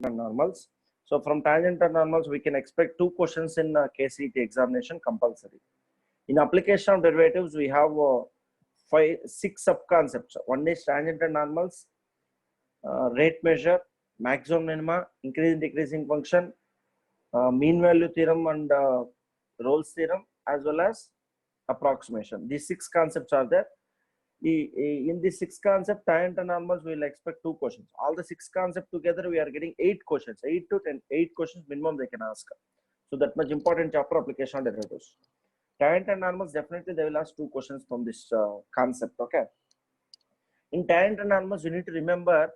and normals. So from tangent and normals, we can expect 2 questions in KCET examination compulsory. In application of derivatives, we have 6 sub-concepts. One is tangent and normals, rate measure, maximum minima, increasing decreasing function, mean value theorem and Rolle's theorem, as well as approximation. These 6 concepts are there. In this 6 concept, tangent and normals, we will expect 2 questions. All the 6 concepts together, we are getting 8 questions, 8 to 10, 8 questions minimum they can ask. So that much important chapter, application of derivatives. Tangent and normals, definitely they will ask 2 questions from this concept. Okay. In tangent and normals, you need to remember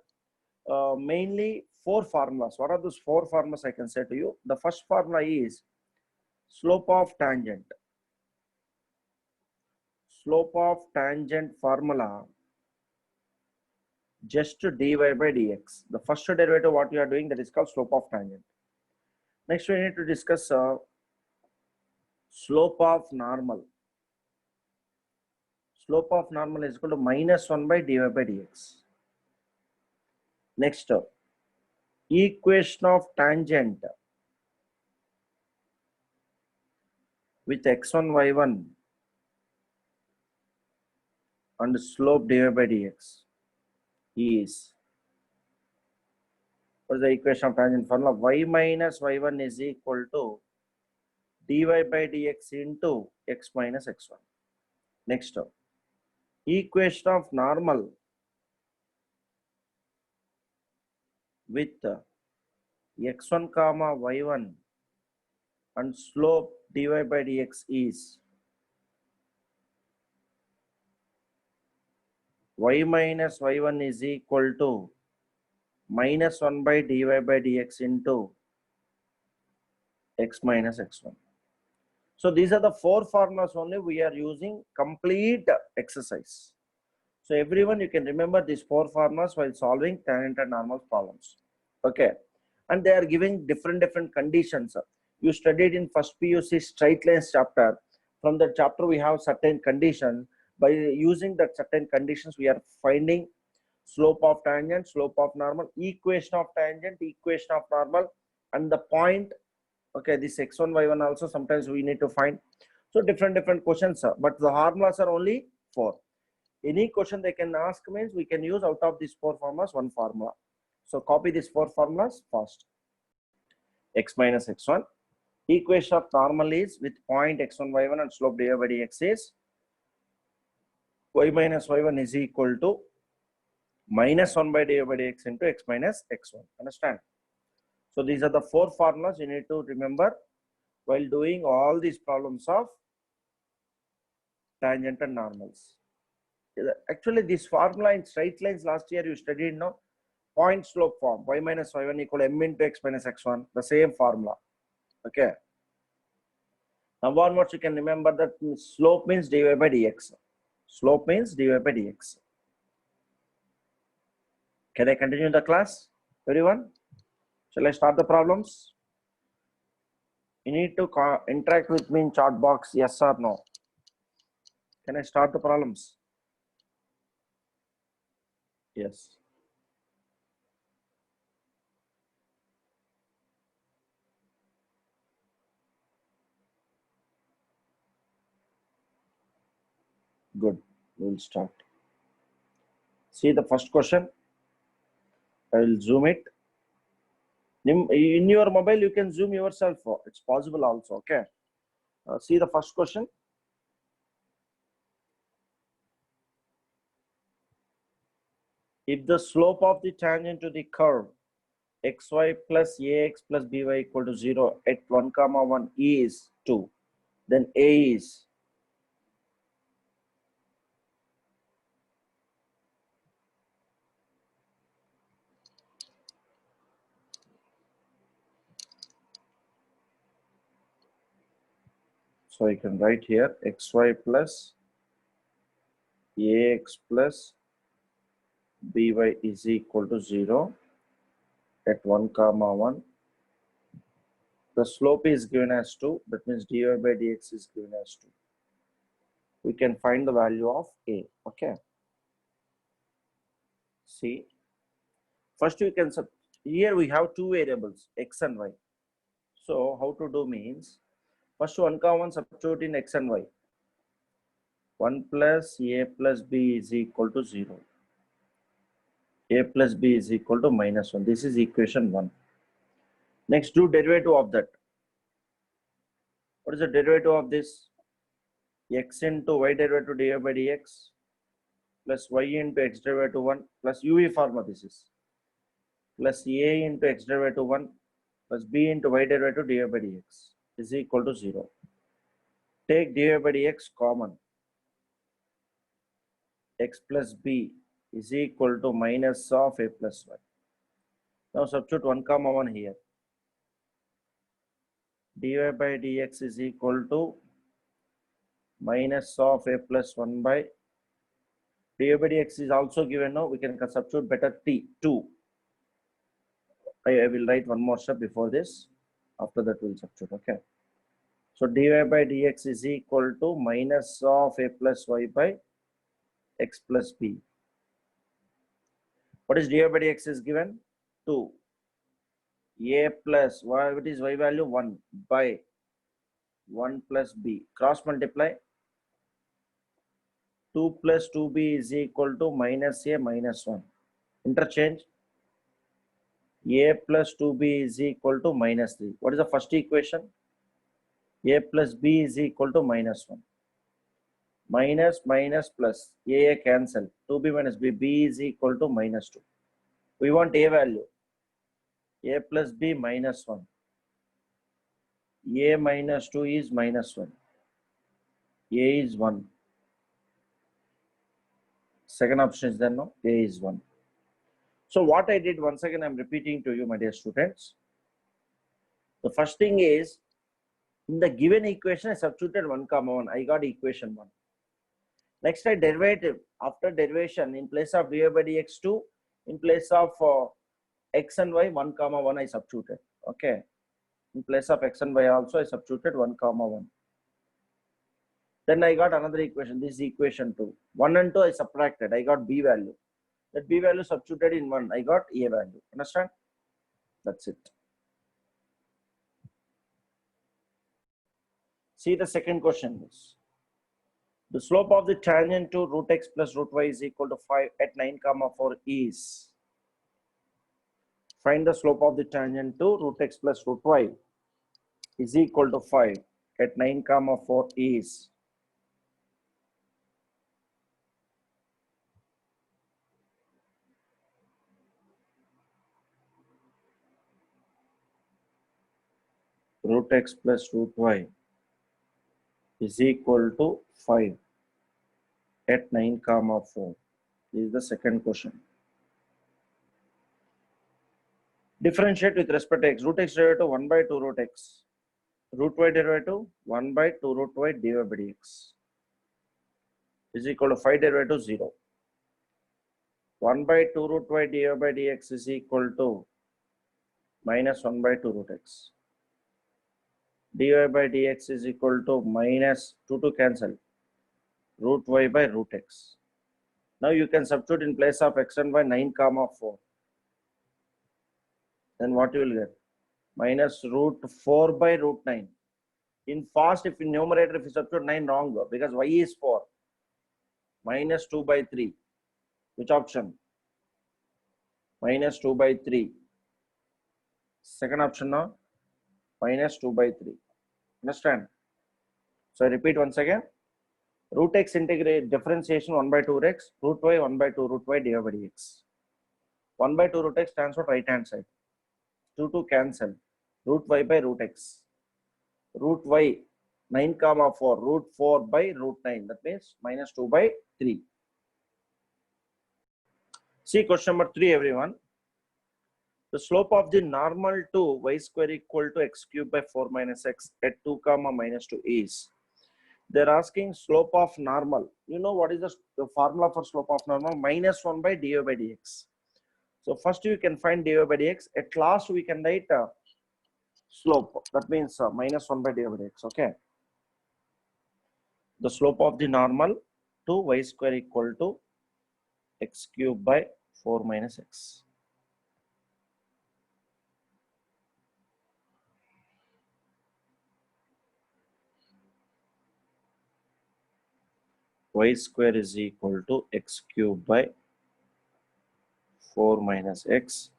mainly 4 formulas. What are those 4 formulas I can say to you? The first formula is slope of tangent. Slope of tangent formula, just dy by dx. The first derivative what you are doing, that is called slope of tangent. Next we need to discuss slope of normal. Slope of normal is equal to minus 1 by dy by dx. Next, equation of tangent with x1 y1 and slope dy by dx is, what is the equation of tangent formula? Y minus y1 is equal to dy by dx into x minus x1. Next, equation of normal with x1 comma y1 and slope dy by dx is y minus y1 is equal to minus 1 by dy by dx into x minus x1. So these are the 4 formulas only we are using complete exercise. So everyone, you can remember these 4 formulas while solving tangent and normal problems. Okay. And they are giving different conditions. You studied in first PUC straight lines chapter. From the chapter we have certain conditions. By using that certain conditions, we are finding slope of tangent, slope of normal, equation of tangent, equation of normal, and the point. Okay, this x1 y1 also sometimes we need to find. So different questions, but the formulas are only 4. Any question they can ask means we can use out of these 4 formulas one formula. So copy these 4 formulas first. X minus x1, equation of normal is with point x1 y1 and slope dy by dx is y minus y1 is equal to minus 1 by dy by dx into x minus x1. Understand? So these are the 4 formulas you need to remember while doing all these problems of tangent and normals. Actually, this formula in straight lines last year you studied, no? Point slope form, y minus y1 equal to m into x minus x1, the same formula. Okay. Now one more you can remember that slope means dy by dx. Slope means dy by dx. Can I continue the class, everyone? Shall I start the problems? You need to interact with me in chat box, yes or no. Can I start the problems? Yes. Good. We'll start. See the first question. I will zoom it. In your mobile, you can zoom yourself. It's possible also. Okay. See the first question. If the slope of the tangent to the curve xy plus ax plus by equal to 0 at 1 comma 1 is 2, then a is so I can write here xy plus ax plus by is equal to 0 at 1 comma 1. The slope is given as 2, that means dy by dx is given as 2. We can find the value of a. Okay. See, first you can Here we have two variables, x and y. So how to do means, first 1 common substitute in x and y. 1 plus a plus b is equal to 0. A plus b is equal to minus 1. This is equation 1. Next, do derivative of that. What is the derivative of this? X into y derivative dy by dx plus y into x derivative 1 plus UV formula this is, plus a into x derivative 1 plus b into y derivative dy by dx is equal to 0. Take dy by dx common. X plus b is equal to minus of a plus y. Now substitute 1 comma 1 here. Dy by dx is equal to minus of a plus 1 by dy by dx is also given now. We can substitute better t 2. I will write one more step before this. After that we'll substitute. Okay. So dy by dx is equal to minus of a plus y by x plus b. What is dy by dx is given? 2. A plus y, what is y value? 1 by 1 plus b. Cross multiply. 2 plus 2b is equal to minus a minus 1. Interchange. A plus 2b is equal to minus 3. What is the first equation? A plus b is equal to minus 1. Minus minus plus. A cancel. 2b minus b. B is equal to minus 2. We want a value. A plus b minus 1. A minus 2 is minus 1. A is 1. Second option is there, no? A is 1. So what I did, once again I'm repeating to you, my dear students. The first thing is, in the given equation I substituted 1 comma 1. I got equation 1. Next I derivative. After derivation, in place of dy by dx 2, in place of x and y 1 comma 1 I substituted. Okay. In place of x and y also I substituted 1 comma 1. Then I got another equation. This is equation 2. 1 and 2 I subtracted. I got b value. That b value substituted in 1. I got a value. Understand? That's it. See the second question is, the slope of the tangent to root x plus root y is equal to 5 at 9 comma 4 is. Find the slope of the tangent to root x plus root y is equal to 5 at 9 comma 4 is. Root x plus root y is equal to 5 at 9 comma 4. This is the second question. Differentiate with respect to x. Root x derivative 1 by 2 root x. Root y derivative 1 by 2 root y dy by dx is equal to 5 derivative 0. 1 by 2 root y dy by dx is equal to minus 1 by 2 root x. Dy by dx is equal to minus 2 to cancel. Root y by root x. Now you can substitute in place of x and y 9 comma 4. Then what you will get? Minus root 4 by root 9. In fast, if in numerator, if you substitute 9, wrong, because y is 4. Minus 2 by 3. Which option? Minus 2 by 3. Second option now? Minus 2 by 3. Understand? So I repeat once again. Root x integrate differentiation 1 by 2 x. Root y 1 by 2 root y dy by dx. 1 by 2 root x stands for right hand side. 2 to cancel. Root y by root x. Root y 9 comma 4. Root 4 by root 9. That means minus 2 by 3. See question number 3, everyone. The slope of the normal to y square equal to x cube by 4 minus x at 2 comma minus 2 is. They're asking slope of normal. You know what is the formula for slope of normal? Minus 1 by dy by dx. So first you can find dy by dx. At last we can write slope. That means minus 1 by dy by dx. Okay. The slope of the normal to y square equal to x cube by 4 minus x. y square is equal to x cube by 4 minus x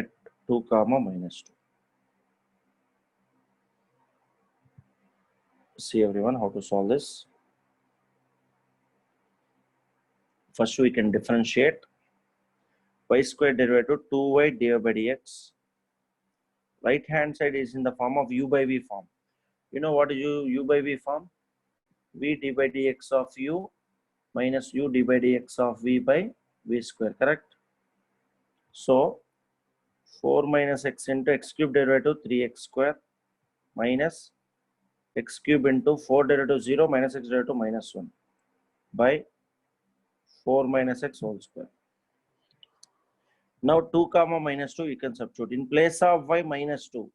at 2 comma minus 2. See everyone how to solve this. First we can differentiate y square derivative 2y divided by dx. Right hand side is in the form of u by v form. You know what is u by v form? V d by dx of u minus u d by dx of v by v square, correct? So 4 minus x into x cube derivative 3x square minus x cube into 4 derivative 0 minus x derivative minus 1 by 4 minus x whole square. Now 2 comma minus 2 you can substitute in place of y minus 2.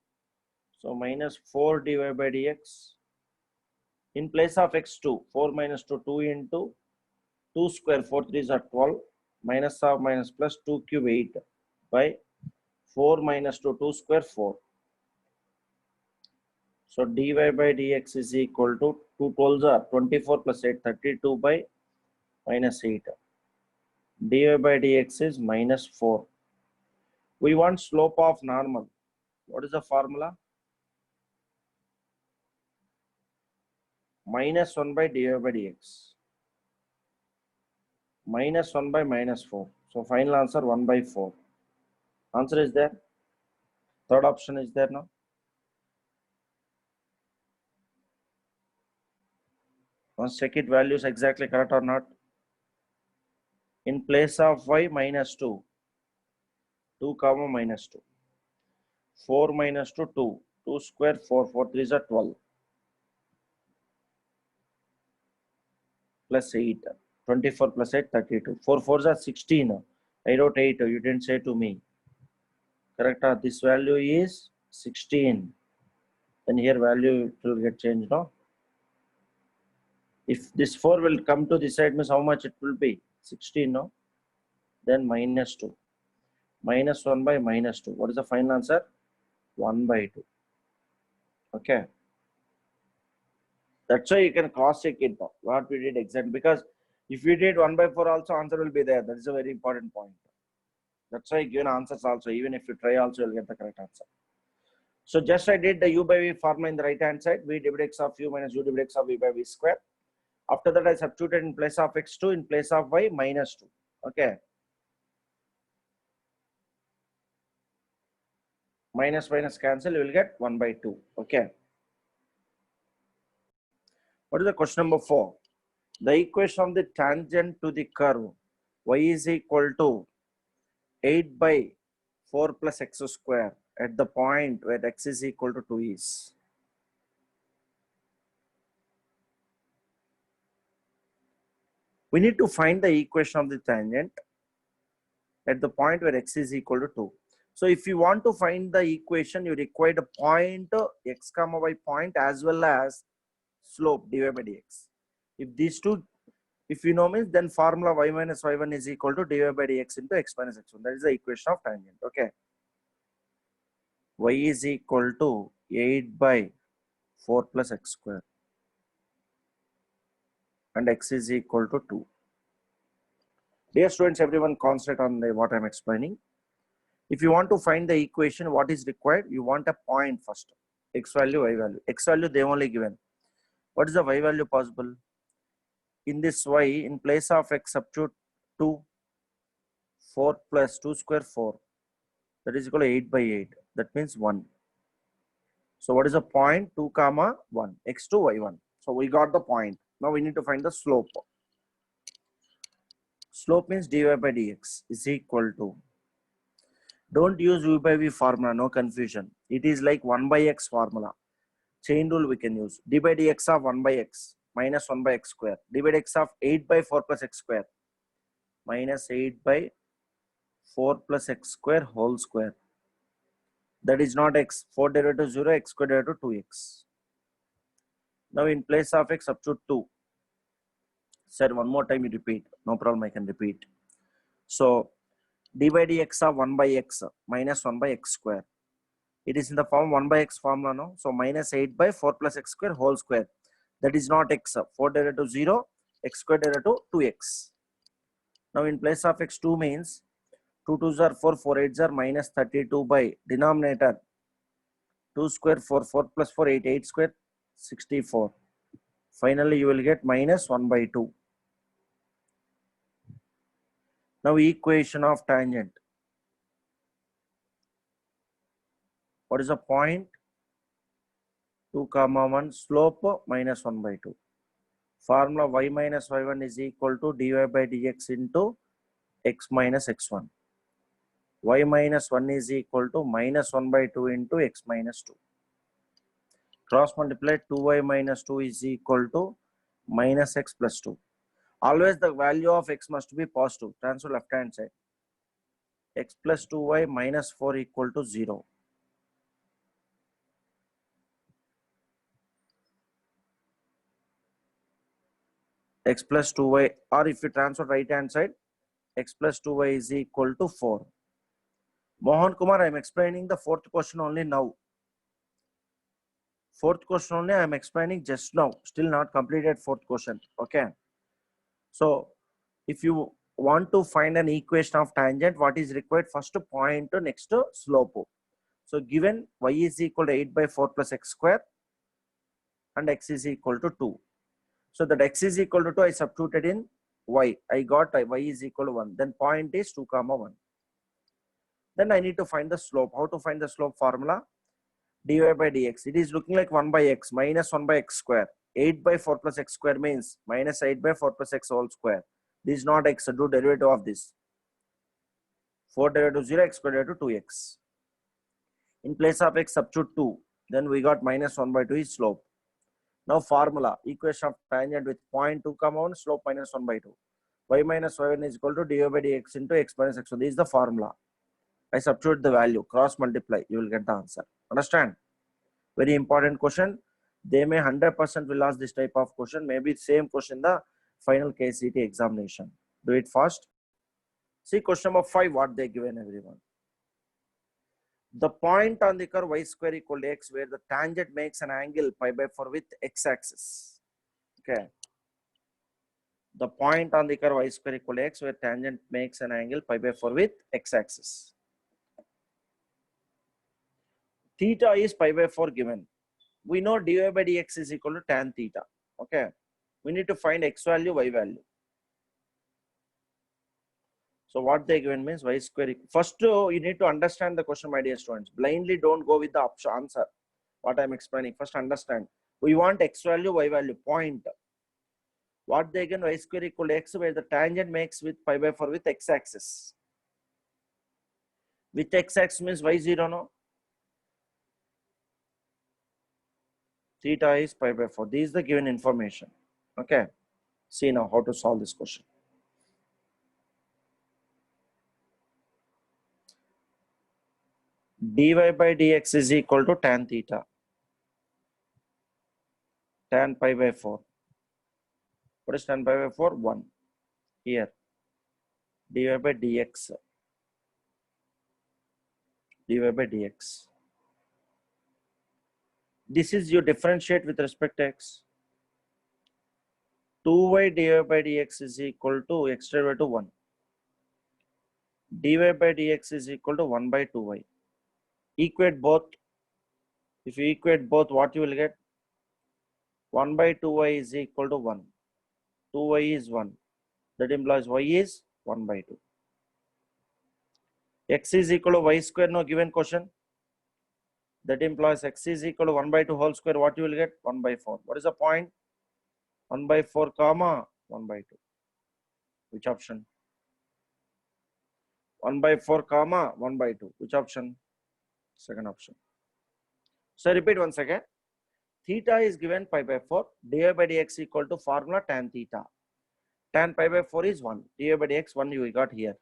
So minus 4 divided by dx. In place of x2, 4 minus 2, 2 into 2 square, 4 3s are 12, minus of minus plus 2 cube 8 by 4 minus 2, 2 square 4. So dy by dx is equal to 2 12s are 24 plus 8, 32 by minus 8. Dy by dx is minus 4. We want slope of normal. What is the formula? Minus 1 by dy by dx. Minus 1 by minus 4. So final answer 1 by 4. Answer is there. Third option is there now. Once check it values exactly correct or not. In place of y minus 2, 2 comma minus 2. 4 minus 2, 2. 2 square 4, 4 3s are 12. Plus 8. 24 plus 8, 32. 4 4s are 16. I wrote 8. You didn't say to me. Correct? This value is 16. Then here value will get changed, no? If this 4 will come to this side, means how much it will be? 16, no? Then minus 2. Minus 1 by minus 2. What is the final answer? 1 by 2. Okay. That's why you can cross check it now. What we did exactly. Because if we did 1 by 4 also, answer will be there. That is a very important point. That's why given answers also. Even if you try also, you'll get the correct answer. So just I did the u by v formula in the right hand side. V divided x of u minus u divided x of v by v square. After that, I substituted in place of x2 in place of y minus 2. Okay. Minus minus cancel, you will get 1 by 2. Okay. What is the question number 4? The equation of the tangent to the curve y is equal to 8 by 4 plus x square at the point where x is equal to 2 is. We need to find the equation of the tangent at the point where x is equal to 2. So if you want to find the equation, you require a point x comma y point as well as slope dy by dx. If these two, if you know means, then formula y minus y1 is equal to dy by dx into x minus x1. That is the equation of tangent. Okay. Y is equal to 8 by 4 plus x square and x is equal to 2. Dear students, everyone concentrate on what I'm explaining. If you want to find the equation, what is required? You want a point first. X value, y value. X value they only given. What is the y value possible? In this y, in place of x substitute 2, 4 plus 2 square 4. That is equal to 8 by 8. That means 1. So what is the point? 2 comma 1. X2, y1. So we got the point. Now we need to find the slope. Slope means dy by dx is equal to. Don't use u by v formula, no confusion. It is like 1 by x formula. Chain rule we can use. D by dx of 1 by x minus 1 by x square. D by dx of 8 by 4 plus x square minus 8 by 4 plus x square whole square. That is not x. 4 derivative 0, x square derivative 2x. Now in place of x substitute 2. Sir, one more time you repeat. No problem, I can repeat. So d by dx of 1 by x minus 1 by x square. It is in the form 1 by x formula, no? So minus 8 by 4 plus x square whole square. That is not x. 4 divided to 0, x square divided to 2x. Now in place of x, 2 means 2 2s are 4, 4 8s are minus 32 by denominator 2 square 4, 4 plus 4, 8, 8 square 64. Finally, you will get minus 1 by 2. Now equation of tangent. What is the point? 2 comma 1, slope minus 1 by 2. Formula y minus y1 is equal to dy by dx into x minus x1. Y minus 1 is equal to minus 1 by 2 into x minus 2. Cross multiply 2y minus 2 is equal to minus x plus 2. Always the value of x must be positive. Transfer left hand side. X plus 2y minus 4 equal to 0. X plus 2y, or if you transfer right hand side, x plus 2y is equal to 4. Mohan Kumar, I am explaining the fourth question only now. Fourth question only I am explaining just now. Still not completed fourth question. Okay. So if you want to find an equation of tangent, what is required? First point, next slope. So given y is equal to 8 by 4 plus x square and x is equal to 2. So that x is equal to 2, I substituted in y. I got y is equal to 1. Then point is 2 comma 1. Then I need to find the slope. How to find the slope? Formula dy by dx. It is looking like 1 by x minus 1 by x square. 8 by 4 plus x square means minus 8 by 4 plus x whole square. This is not x. So do derivative of this. 4 divided to 0, x square divided to 2x. In place of x, substitute 2. Then we got minus 1 by 2 is slope. Now formula, equation of tangent with point 2 comma 1, slope minus 1 by 2. Y minus y1 is equal to dy by dx into x minus x. So this is the formula. I substitute the value, cross multiply, you will get the answer. Understand? Very important question. They may 100% will ask this type of question. Maybe same question in the final KCET examination. Do it fast. See question number 5, what they given everyone. The point on the curve y square equal to x where the tangent makes an angle pi by 4 with x axis. Okay. The point on the curve y square equal to x where tangent makes an angle pi by 4 with x axis. Theta is pi by 4 given. We know dy by dx is equal to tan theta. Okay. We need to find x value, y value. So what they given means y square. First, you need to understand the question, my dear students. Blindly don't go with the option answer. What I'm explaining. First understand. We want x value, y value, point. What they given y square equal to x where the tangent makes with pi by 4 with x axis. With x axis means y0 no. Theta is pi by 4. This is the given information. Okay. See now how to solve this question. Dy by dx is equal to tan theta. Tan pi by 4. What is tan pi by 4? 1. Here. Dy by dx. Dy by dx. This is you differentiate with respect to x. 2y dy by dx is equal to x divided by 1. Dy by dx is equal to 1 by 2y. Equate both. If you equate both, what you will get? 1 by 2y is equal to 1. 2y is 1. That implies y is 1 by 2. X is equal to y square, no given question. That implies x is equal to 1 by 2 whole square. What you will get? 1 by 4. What is the point? 1 by 4 comma 1 by 2. Which option? 1 by 4 comma 1 by 2. Which option? Second option. So repeat once again. Theta is given pi by 4. Dy by dx equal to formula tan theta. Tan pi by 4 is 1. Dy by dx 1 we got here.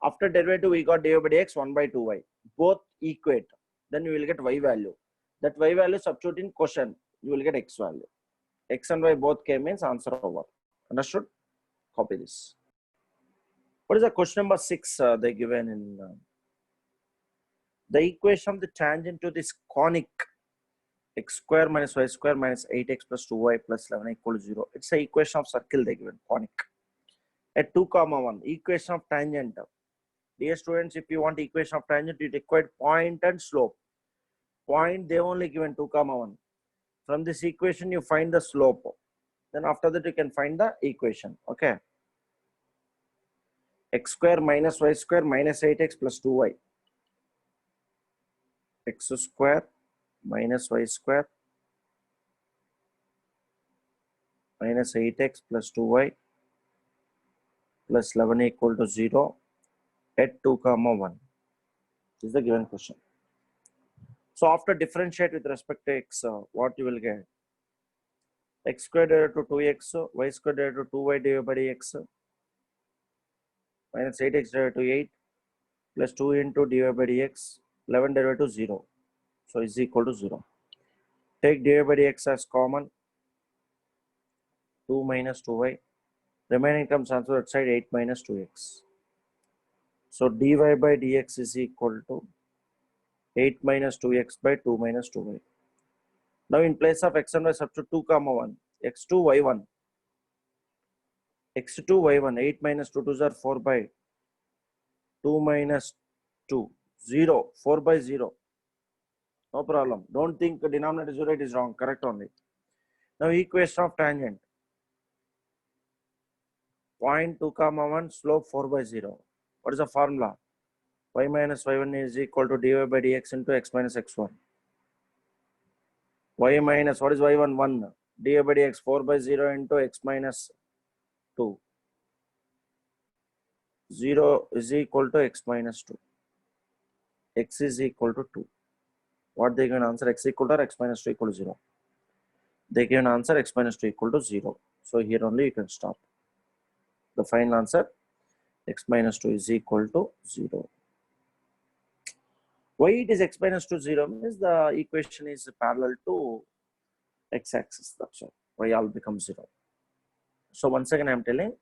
After derivative we got dy by dx 1 by 2y. Both equate. Then you will get y value. That y value substitute in question. You will get x value. X and y both came means answer over. Understood? Copy this. What is the question number 6 they given in the equation of the tangent to this conic x square minus y square minus 8x plus 2y plus 11 equal to 0. It's a equation of circle they given, conic. At 2 comma 1, equation of tangent. Dear students, if you want equation of tangent, you require point and slope. Point they only given 2 comma 1. From this equation you find the slope. Then after that you can find the equation. Okay. X square minus y square minus 8x plus 2y. X square minus y square minus 8x plus 2y plus 11 equal to 0 at 2 comma 1. This is the given question. So after differentiate with respect to x, what you will get? X square divided to 2x, y square divided to 2y divided by x minus 8x divided to 8 plus 2 into divided by dx, 11 divided to 0. So is equal to 0. Take divided by dx as common, 2 minus 2y. Remaining terms answer that side 8 minus 2x. So dy by dx is equal to 8 minus 2x by 2 minus 2y. Now in place of x and y substitute 2 comma 1, x2 y1. x2 y1, 8 minus 2 2s are 4 by 2 minus 2, 0, 4 by 0. No problem. Don't think denominator 0, it is wrong. Correct only. Now equation of tangent. Point 2 comma 1, slope 4 by 0. What is the formula? Y minus y1 is equal to dy by dx into x minus x1. Y minus, what is y1? 1. dy by dx 4 by 0 into x minus 2. 0 is equal to x minus 2. X is equal to 2. What they given answer? X equal to or x minus 2 equal to 0. They given answer x minus 2 equal to 0. So here only you can stop. The final answer x minus 2 is equal to 0. Why it is x minus 2 0 means the equation is parallel to x-axis. That's all. Y all becomes 0. So once again I am telling,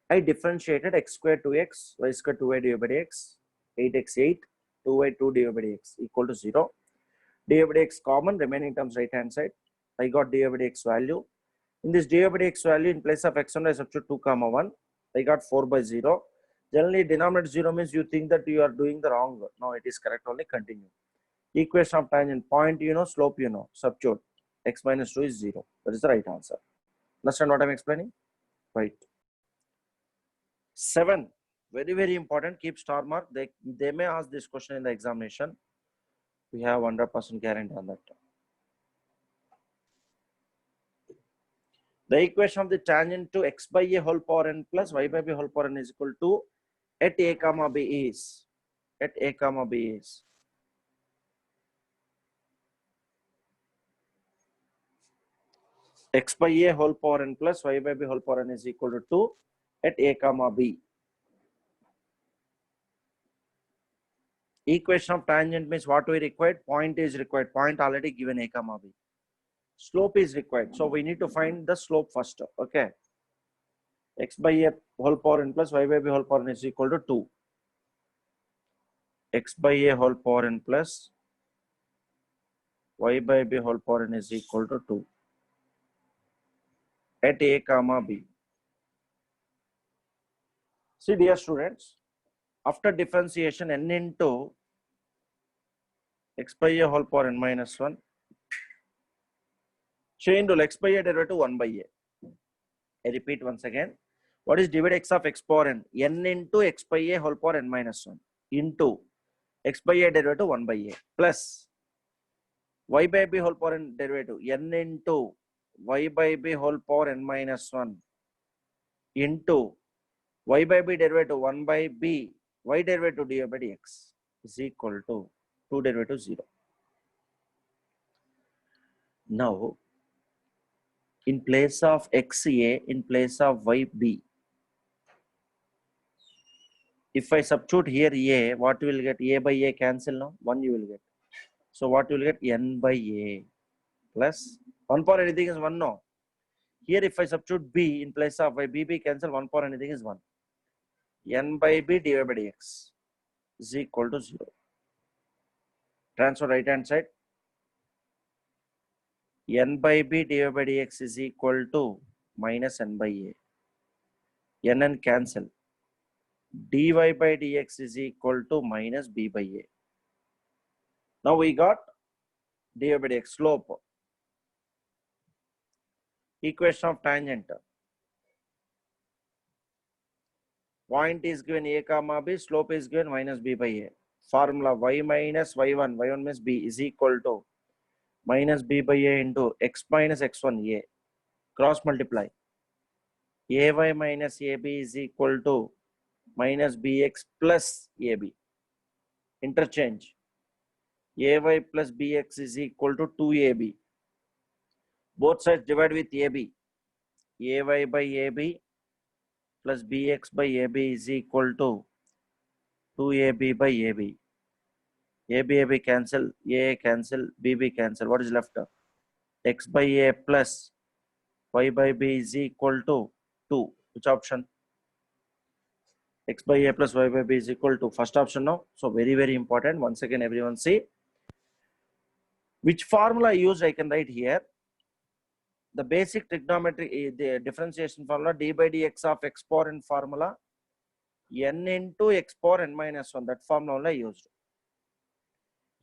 I differentiated x square 2x, y square 2y divided by x, 8x 8, 2y 2 divided by x equal to 0. dy by dx common, remaining terms right hand side. I got dy by dx value. In this dy by dx value, in place of x and I substitute 2 comma 1. I got 4 by 0. Generally, denominator 0 means you think that you are doing the wrong. No, it is correct only. Continue. Equation of tangent, point you know, slope you know. Substitute. X minus 2 is 0. That is the right answer. Understand what I am explaining? Right. 7. Very, very important. Keep star mark. They may ask this question in the examination. We have 100% guarantee on that. The equation of the tangent to x by a whole power n plus y by b whole power n is equal to at a comma b is x by a whole power n plus y by b whole power n is equal to 2 at a comma b. Equation of tangent means what we required? Point is required. Point already given a comma b. Slope is required. So we need to find the slope first. Okay. X by a whole power n plus y by b whole power n is equal to 2. X by a whole power n plus y by b whole power n is equal to 2 at a comma b. See dear students, after differentiation n into x by a whole power n minus 1, chain rule, x by a derivative 1 by a. I repeat once again. What is divide x of x power n? N into x by a whole power n minus 1 into x by a derivative 1 by a plus y by b whole power n derivative n into y by b whole power n minus 1 into y by b derivative 1 by b, y derivative dy by dx is equal to 2 derivative 0. Now, in place of xa, in place of yb, if I substitute here a, what you will get? A by a cancel now, 1 you will get. So what you will get? N by a plus 1 power anything is 1 no. Here if I substitute b in place of y, b cancel, 1 power anything is 1. N by b divided by dx is equal to 0. Transfer right hand side. n by b divided by dx is equal to minus n by a. N cancel. dy by dx is equal to minus b by a. Now we got dy by dx slope. Equation of tangent. Point is given a comma b, slope is given minus b by a. Formula y minus y1 means b is equal to minus b by a into x minus x1 a. Cross multiply. Ay minus ab is equal to minus bx plus ab. Interchange. Ay plus bx is equal to 2ab. Both sides divide with ab. Ay by ab plus bx by ab is equal to 2ab by ab. AB cancel, A cancel, BB cancel. What is left? X by A plus Y by B is equal to 2. Which option? X by A plus Y by B is equal to first option now. So very, very important. Once again, everyone see. Which formula I used, I can write here. The basic trigonometry, the differentiation formula, d by dx of x power n formula, n into x power n minus 1. That formula only I used.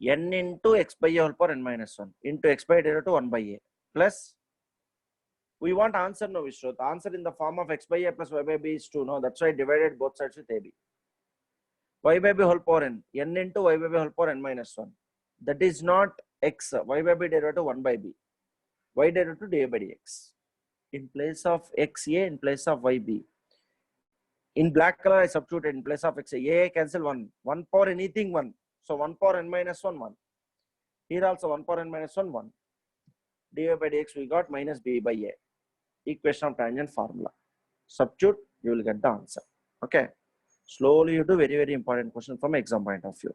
N into x by a whole power n minus 1 into x by derivative 1 by a plus. We want answer now, Vishnu. The answer in the form of x by a plus y by b is 2. No, that's why I divided both sides with ab. Y by b whole power n into y by b whole power n minus 1. That is not x. Y by b derivative 1 by b. Y derivative dy by dx. In place of x a, in place of y b. In black color, I substituted in place of x a cancel 1. 1 power anything 1. So 1 power n minus 1, 1. Here also 1 power n minus 1, 1. dy by dx we got minus b by a. Equation of tangent formula. Substitute, you will get the answer. Okay. Slowly you do very, very important question from exam point of view.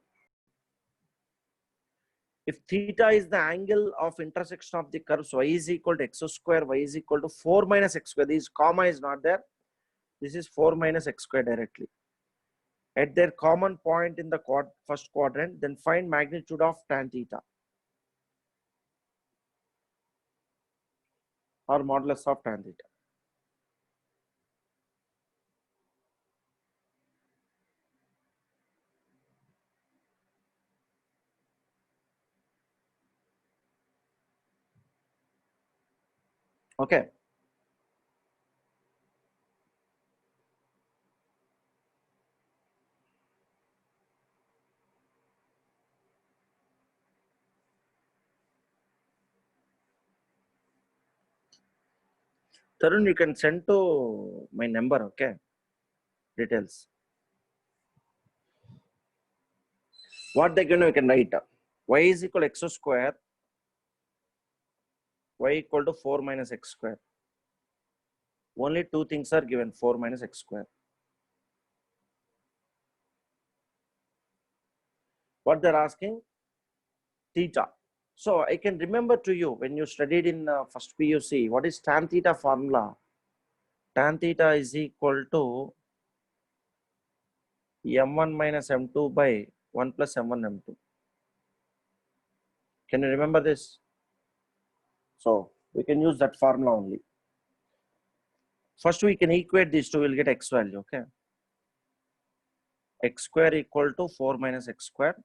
If theta is the angle of intersection of the curves y is equal to x square, y is equal to 4 minus x square. This comma is not there. This is 4 minus x square directly. At their common point in the first quadrant, then find magnitude of tan theta or modulus of tan theta. Okay. Tarun, you can send to my number, okay? Details. What they give, you can write. Y is equal to x square, y equal to 4 minus x square. Only two things are given, 4 minus x square. What they're asking? Theta. So I can remember to you when you studied in first PUC, what is tan theta formula? Tan theta is equal to m1 minus m2 by 1 plus m1 m2. Can you remember this? So we can use that formula only. First we can equate these two, we'll get x value, okay? X square equal to 4 minus x square.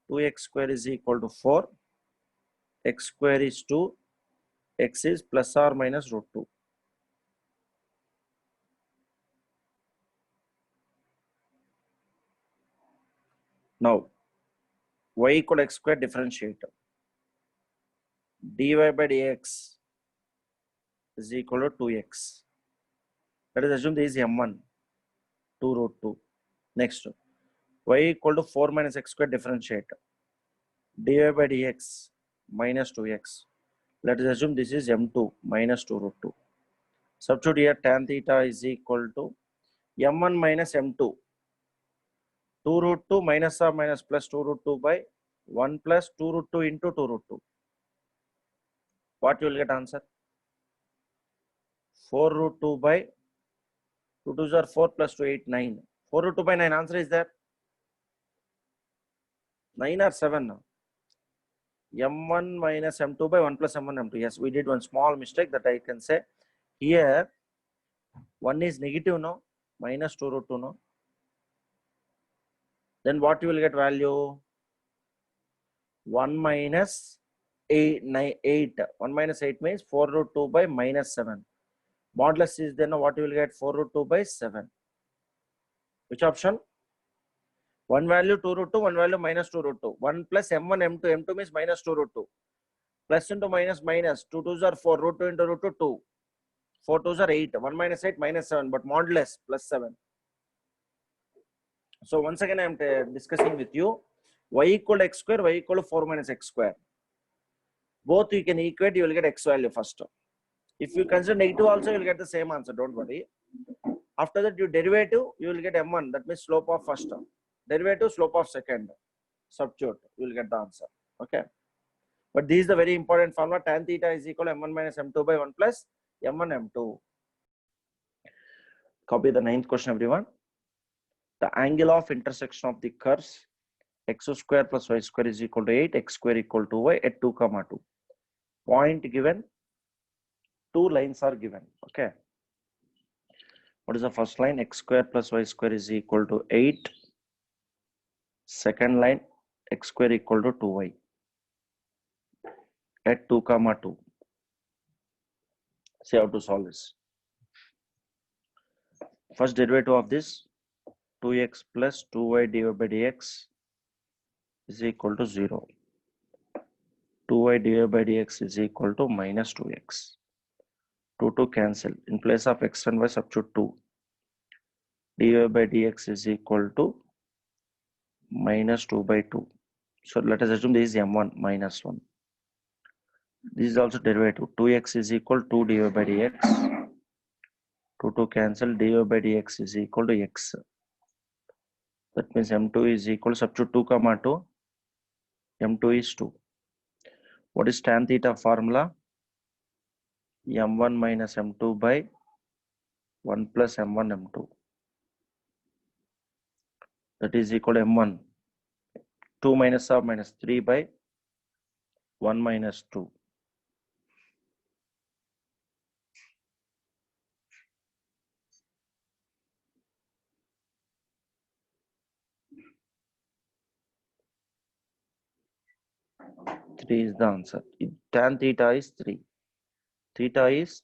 2x square is equal to 4. X square is 2. X is plus or minus root 2. Now, y equal to x square differentiate. dy by dx is equal to 2x. Let us assume this is m1, 2 root 2. Next, y equal to 4 minus x square differentiate. dy by dx minus 2x. Let us assume this is m2 minus 2 root 2. Substitute here tan theta is equal to m1 minus m2. 2 root 2 minus or minus plus 2 root 2 by 1 plus 2 root 2 into 2 root 2. What you will get answer? 4 root 2 by 2 2s are 4 plus 2 8 9. 4 root 2 by 9 answer is there? 9 or 7 now? m1 minus m2 by 1 plus m1 m2. Yes, we did one small mistake that I can say. Here 1 is negative, no, minus 2 root 2, no. Then what you will get value? 1 minus 8, 1 minus 8 means 4 root 2 by minus 7. Modulus is then what you will get? 4 root 2 by 7. Which option? One value 2 root 2, one value minus 2 root 2. 1 plus m1 m2. M2 means minus 2 root 2. Plus into minus minus. 2 2s are 4. Root 2 into root 2, 2. 4 2s are 8. 1 minus 8 minus 7. But modulus plus 7. So once again I am discussing with you. Y equal to x square. Y equal to 4 minus x square. Both you can equate. You will get x value first. If you consider negative also, you will get the same answer. Don't worry. After that, you derivative, you will get m1. That means slope of first term. Derivative, slope of second. Substitute, you will get the answer. Okay. But this is the very important formula. Tan theta is equal to m1 minus m2 by 1 plus m1 m2. Copy the 9th question, everyone. The angle of intersection of the curves x square plus y square is equal to 8, x square equal to y at 2, 2. Point given, 2 lines are given. Okay. What is the first line? X square plus y square is equal to 8. Second line, x square equal to 2y at 2, 2. See how to solve this. First derivative of this, 2x plus 2y divided by dx is equal to 0. 2y divided by dx is equal to minus 2x. 2 cancel. In place of x and y, substitute 2. Divided by dx is equal to minus 2 by 2. So let us assume this is m1 minus 1. This is also derivative. 2x is equal to 2 divided by dx. 2 cancel. Divided by dx is equal to x. That means m2 is equal to substitute 2, 2. M2 is 2. What is tan theta formula? m1 minus m2 by 1 plus m1 m2. That is equal to m1. 2 minus of minus 3 by 1 minus 2. Three is the answer. Tan theta is 3. Theta is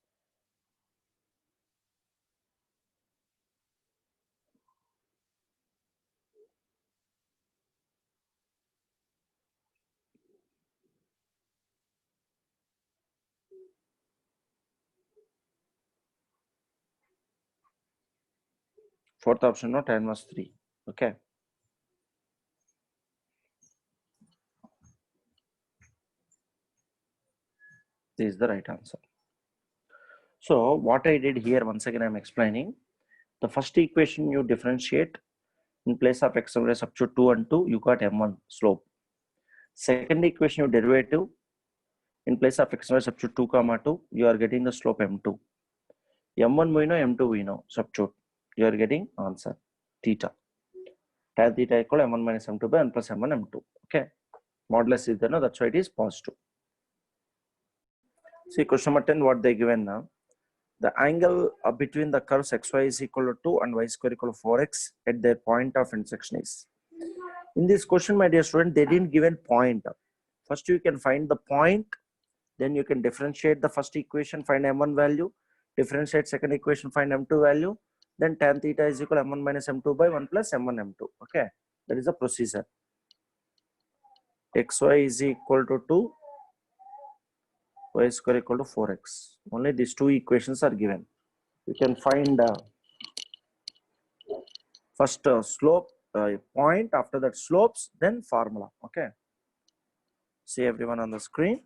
fourth option, no, tan was 3. Okay. This is the right answer. So what I did here, once again I'm explaining. The first equation you differentiate. In place of x and y, substitute 2 and 2, you got m1 slope. Second equation you derivative. In place of x and y, substitute 2, 2, you are getting the slope m2. m1 we know, m2 we know. Substitute. You are getting answer theta. Tan theta equal m1 minus m2 by 1 plus m1 m2. Okay. Modulus is there, no, that's why it is positive. See question number 10, what they given now. The angle between the curves xy is equal to 2 and y square equal to 4x at their point of intersection is. In this question, my dear student, they didn't give a point. First you can find the point, then you can differentiate the first equation, find m1 value, differentiate second equation, find m2 value, then tan theta is equal to m1 minus m2 by 1 plus m1 m2. Okay, that is the procedure. xy is equal to 2, y square equal to 4x. Only these two equations are given. You can find first slope point, after that slopes, then formula. Okay, see everyone on the screen.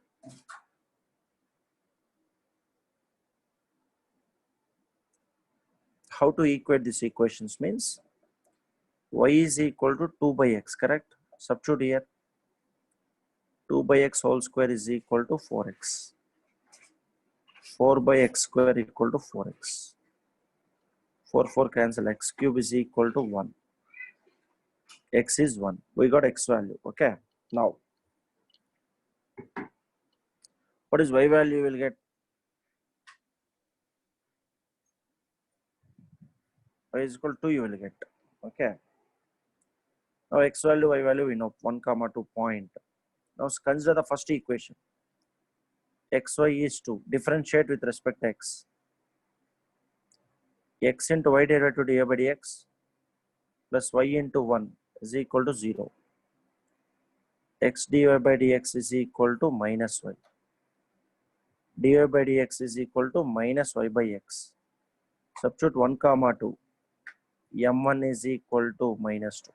How to equate these equations means y is equal to 2 by x, correct? Substitute here. 2 by x whole square is equal to 4x. 4 by x square equal to 4x. 4 cancel. X cube is equal to 1. X is 1. We got x value. Okay. Now What is y value you will get? Y is equal to you will get. Okay. Now x value, y value we know 1 comma 2 point. Now consider the first equation. Xy is 2. Differentiate with respect to x. X into y derivative dy by dx plus y into 1 is equal to 0. X dy by dx is equal to minus y. Dy by dx is equal to minus y by x. Substitute 1 comma 2. M1 is equal to minus 2.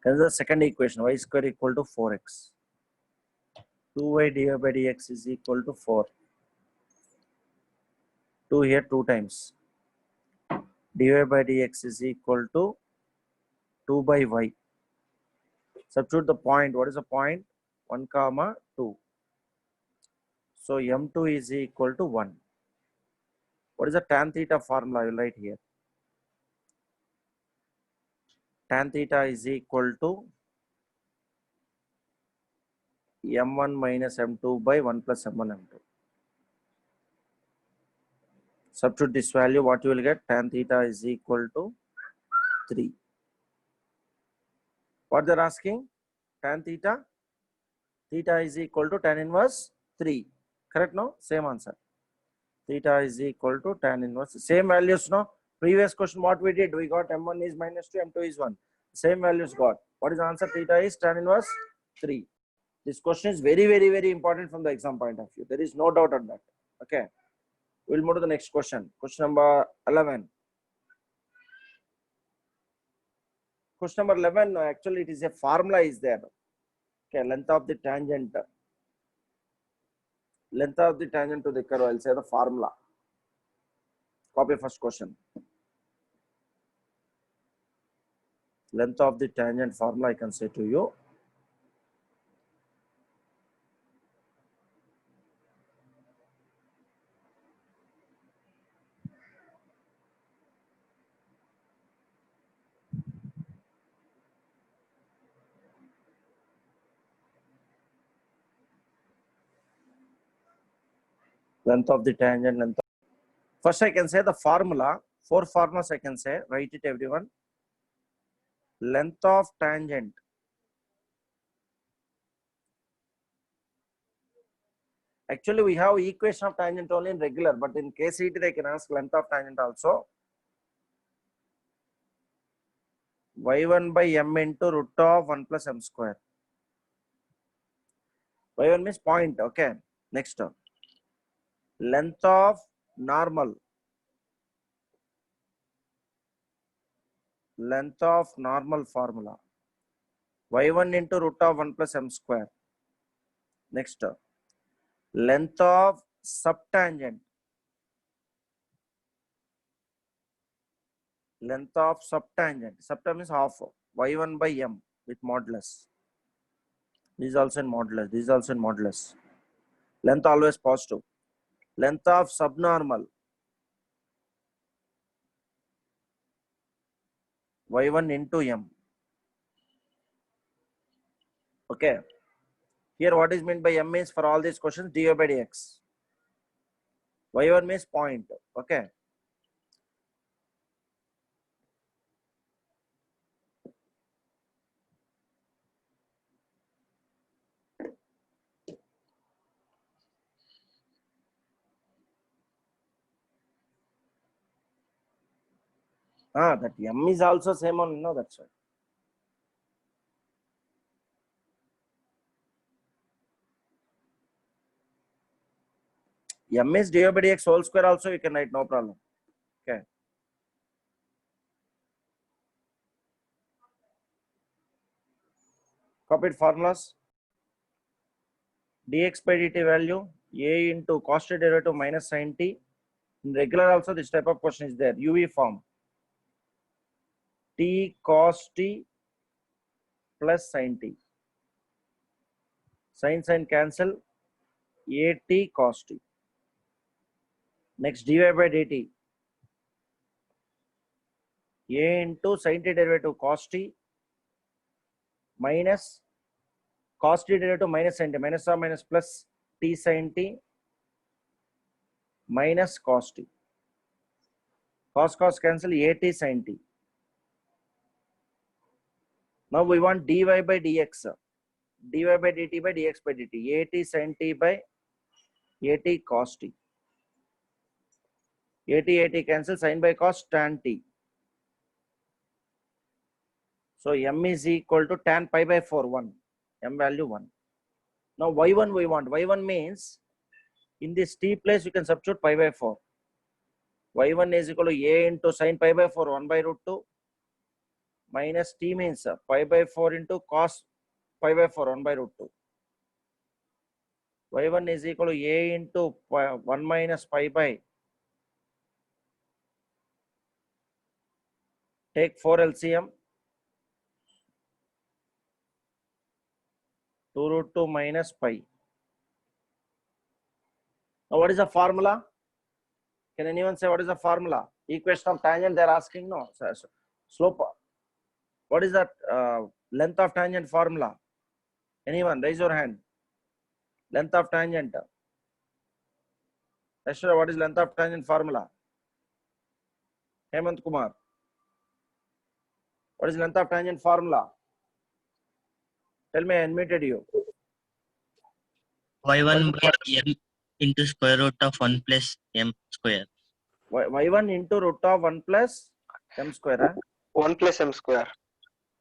Consider the second equation. Y square equal to 4x. 2y dy by dx is equal to 4. 2 here 2 times. Dy by dx is equal to 2 by y. Substitute the point. What is the point? 1 comma 2. So m2 is equal to 1. What is the tan theta formula? I will write here. Tan theta is equal to m1 minus m2 by 1 plus m1 m2. Substitute this value. What you will get? Tan theta is equal to 3. What they're asking? Tan theta. Theta is equal to tan inverse 3. Correct? No? Same answer. Theta is equal to tan inverse. Same values, no? Previous question, what we did? We got m1 is minus 2, m2 is 1. Same values got. What is the answer? Theta is tan inverse 3. This question is very, very, very important from the exam point of view. There is no doubt on that. Okay. We'll move to the next question. Question number 11. Question number 11, actually it is a formula is there. Okay, length of the tangent. Length of the tangent to the curve, I'll say the formula. Copy first question. Length of the tangent formula I can say to you. Length of the tangent, length of... First I can say the formula. 4 formulas I can say. Write it everyone. Length of tangent. Actually we have equation of tangent only in regular, but in KCET they can ask length of tangent also. y1 by m into root of 1 plus m square. y1 means point. Okay. Next term. Length of normal. Length of normal formula. y1 into root of 1 plus m square. Next term. Length of subtangent. Length of subtangent. Subtangent means half. y1 by m with modulus. This is also in modulus. This is also in modulus. Length always positive. Length of subnormal. y1 into m. Okay. Here what is meant by m means for all these questions dy by dx. y1 means point. Okay. That m is also same on, no, that's right. M is dy by dx whole square also you can write, no problem. Okay. Copied formulas. Dx by dt value a into cos t derivative minus sin t. In regular also this type of question is there. UV form. T cos t plus sin t. Sin cancel. A t cos t. Next dy by dt. A into sin t derivative cos t minus cos t derivative minus sin t. Minus or minus plus t sin t minus cos t. Cos cancel, at sin t. Now we want dy by dx. Dy by dt by dx by dt. At sin t by at cos t. At cancel, sin by cos tan t. So m is equal to tan pi by 4, 1. M value 1. Now y1 we want. Y1 means in this t place you can substitute pi by 4. Y1 is equal to a into sin pi by 4, 1 by root 2 minus t means pi by 4 into cos pi by 4, 1 by root 2. Y1 is equal to a into 1 minus pi by, take 4 LCM, 2 root 2 minus pi. Now what is the formula? Can anyone say what is the formula? Equation of tangent they are asking. No. Slope. What is that length of tangent formula? Anyone raise your hand. Length of tangent. Ashura, what is length of tangent formula? Hemant Kumar. What is length of tangent formula? Tell me, I unmuted you. y1 by m into square root of 1 plus m square. Y1 into root of 1 plus m square. Huh? 1 plus m square.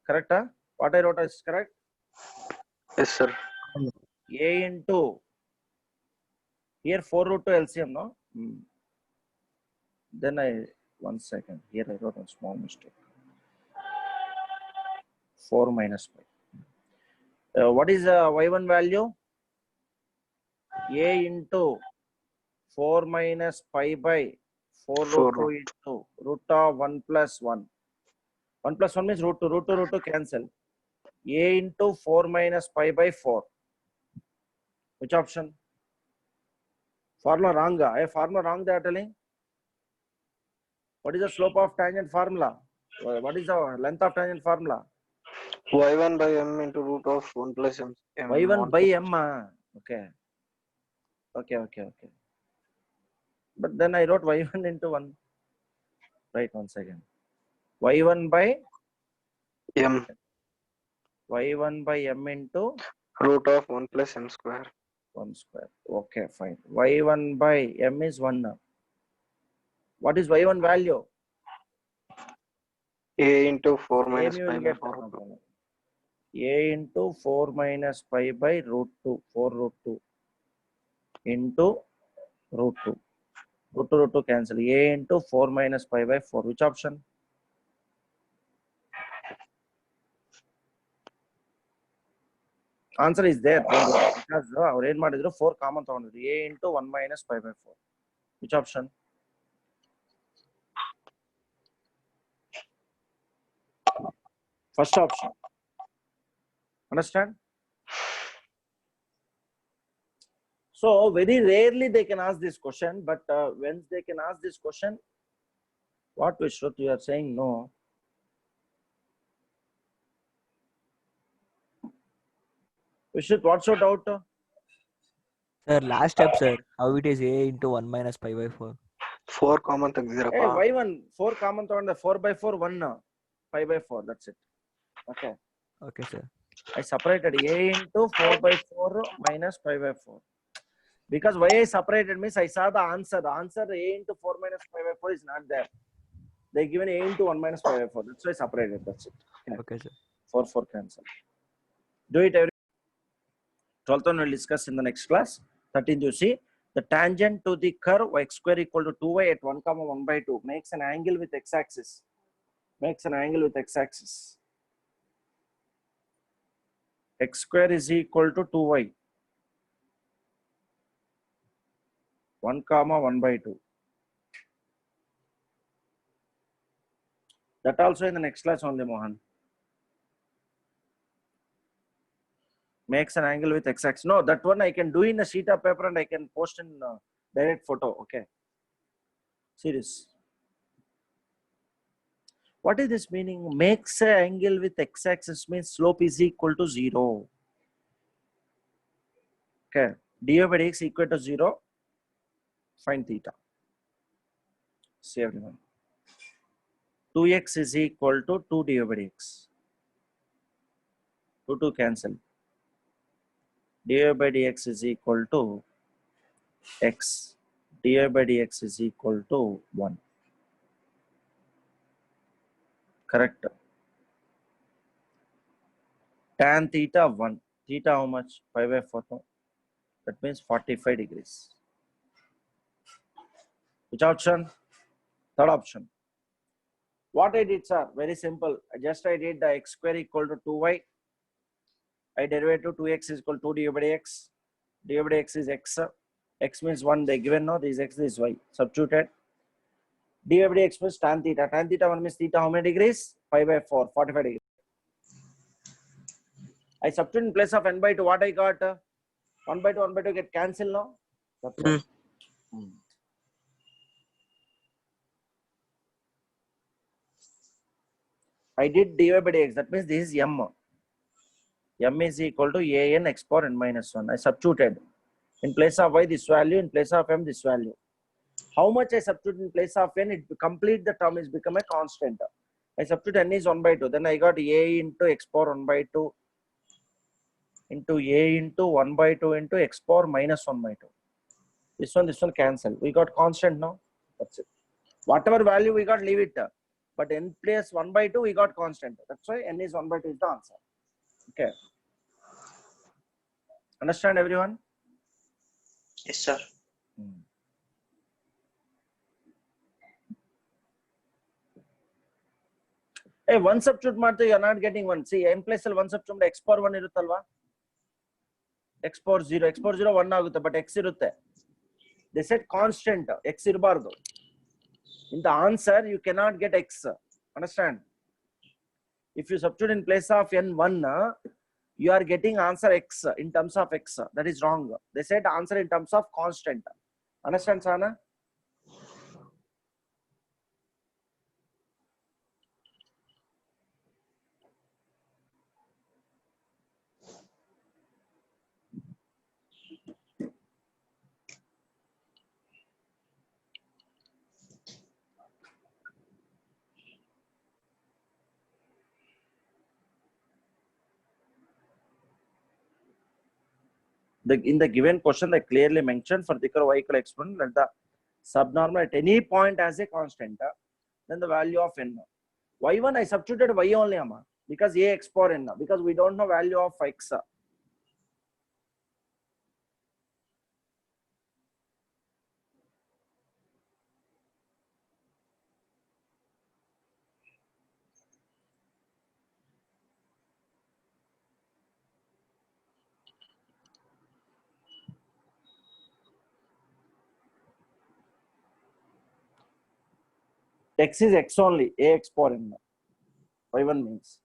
Correct? Huh? What I wrote is correct? Yes, sir. A into, here 4 root 2 LCM, no? Then 1 second. Here I wrote a small mistake. 4 minus pi. What is y1 value? A into 4 minus pi by 4 root 2 into root of 1 plus 1. 1 plus 1 means root 2. Root 2, root 2 cancel. A into 4 minus pi by 4. Which option? Formula wrong. Formula wrong they are telling. What is the slope of tangent formula? What is the length of tangent formula? y1 by m into root of 1 plus m. Y1 by m. Okay. But then I wrote y1 into 1. Right, 1 second. Y1 by m. Y1 by m into Root of 1 plus m square. 1 square. Okay, fine. Y1 by m is 1 now. What is Y1 value? A into 4 minus You pi will by get 4. A into 4 minus pi by root 2. 4 root 2 into root 2. Root 2 cancel. A into 4 minus pi by 4. Which option? Answer is there. Because our end ಮಾಡಿದ್ರು 4 common ತಗೊಂಡಿದ್ರು. A into 1 minus pi by 4. Which option? First option. Understand? So very rarely they can ask this question, but when they can ask this question, what Vishruth you are saying no. Vishruth, what's your doubt? Sir, last step, sir. How it is a into 1 minus pi by 4. 4 common ತೆಗ್ದಿರಪ್ಪ. Hey, y1 4 common ತಗೊಂಡೆ 4 by 4 1 pi by 4. That's it. Okay. Okay, sir. I separated a into 4 by 4 minus pi by 4. Because why I separated means I saw the answer. The answer a into 4 minus pi by 4 is not there. They given a into 1 minus pi by 4. That's why I separated. That's it. Okay, sir. 4 4 cancel. Do it every 12th one we'll discuss in the next class. 13th you see the tangent to the curve x square equal to 2y at 1 comma 1 by 2 makes an angle with x-axis. Makes an angle with x-axis. X square is equal to 2y. 1 comma 1 by 2. That also in the next class only, Mohan. Makes an angle with x-axis. No, that one I can do in a sheet of paper and I can post in direct photo. Okay. Serious. What is this meaning? Makes an angle with x-axis means slope is equal to 0. Okay. dy by dx equal to 0, find theta. See everyone. 2x is equal to 2 dy by dx. 2 cancel. Dy by dx is equal to x. Dy by dx is equal to 1. Correct. Tan theta 1. Theta how much? Pi by 4. No? That means 45 degrees. Which option? Third option. What I did, sir? Very simple. I did the x square equal to 2y. I derivative 2x is equal to 2 dy by dx. Dy by dx is x. X means 1. They given no. This x, this y. Substituted. Dy by dx means tan theta. Tan theta 1 means theta how many degrees? Pi by 4. 45 degrees. I substitute in place of n by 2. What I got? 1 by 2 get cancelled now. That's all. I did dy by dx. That means this is m. M is equal to an x power n minus 1. I substituted. In place of y, this value. In place of m, this value. How much I substitute in place of n? It complete the term is become a constant. I substitute n is 1 by 2. Then I got a into x power 1 by 2 into a into 1 by 2 into x power minus 1 by 2. This one cancel. We got constant now. That's it. Whatever value we got, leave it. But n place 1 by 2, we got constant. That's why n is 1 by 2 is the answer. Okay. Understand everyone? Yes, sir. Hey, one substitute ಮಾಡ್ತಾ you are not getting 1. See, n place ಅಲ್ಲಿ 1 substitute x power 1 ಇರುತ್ತಲ್ವಾ? x power 0 1 ಆಗುತ್ತೆ, but x ಇರುತ್ತೆ. They said constant, x ಇರಬಾರ್ದು. In the answer, you cannot get x. Understand? If you substitute in place of n1, you are getting answer x in terms of x. That is wrong. They said answer in terms of constant. Understand, Sana? In the given question, they clearly mentioned for thicker y equal exponent, let the subnormal at any point as a constant, then the value of n. Y1 I substituted y only, because a x power n, because we don't know value of x. X is x only, a x power n. Y1 means.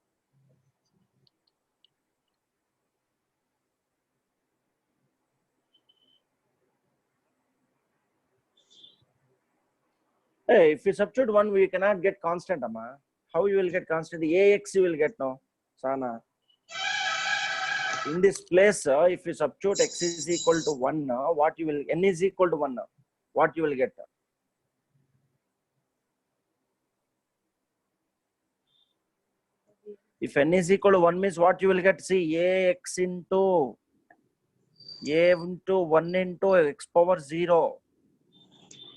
Hey, if you substitute 1, we cannot get constant, How you will get constant? Ax you will get now, Sana. In this place, if you substitute x is equal to 1, what you will, n is equal to 1, what you will get? If n is equal to 1 means what you will get? See, ax into a into 1 into x power 0.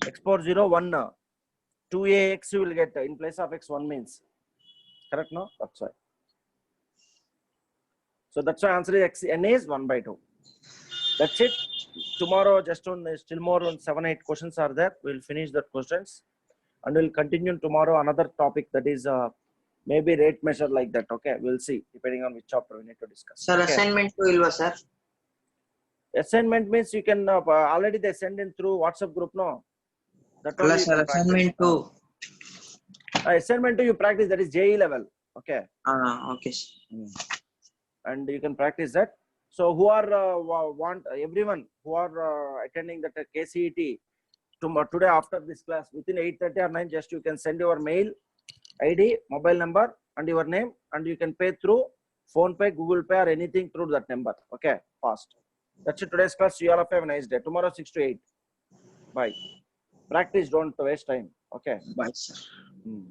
X power 0, 1. 2ax you will get in place of x 1 means. Correct, no? That's why. So that's why answer is x, n is 1 by 2. That's it. Tomorrow, just on still more on 7-8 questions are there. We'll finish the questions and we'll continue tomorrow another topic, that is maybe rate measure like that. Okay, we'll see depending on which chapter we need to discuss. Sir, okay. assignment 2 ilva sir? Assignment means you can already they send in through WhatsApp group, no? That Alla only you sir, can assignment practice. 2. Assignment 2 you practice, that is JE level. Okay. Okay. And you can practice that. So who are want everyone who are attending that KCET today after this class within 8:30 or 9, just you can send your mail ID, mobile number and your name, and you can pay through PhonePe, Google Pay or anything through that number. Okay, fast. That's it, today's class. You all have a nice day. Tomorrow 6 to 8. Bye. Practice, don't waste time. Okay. Bye, sir. Hmm.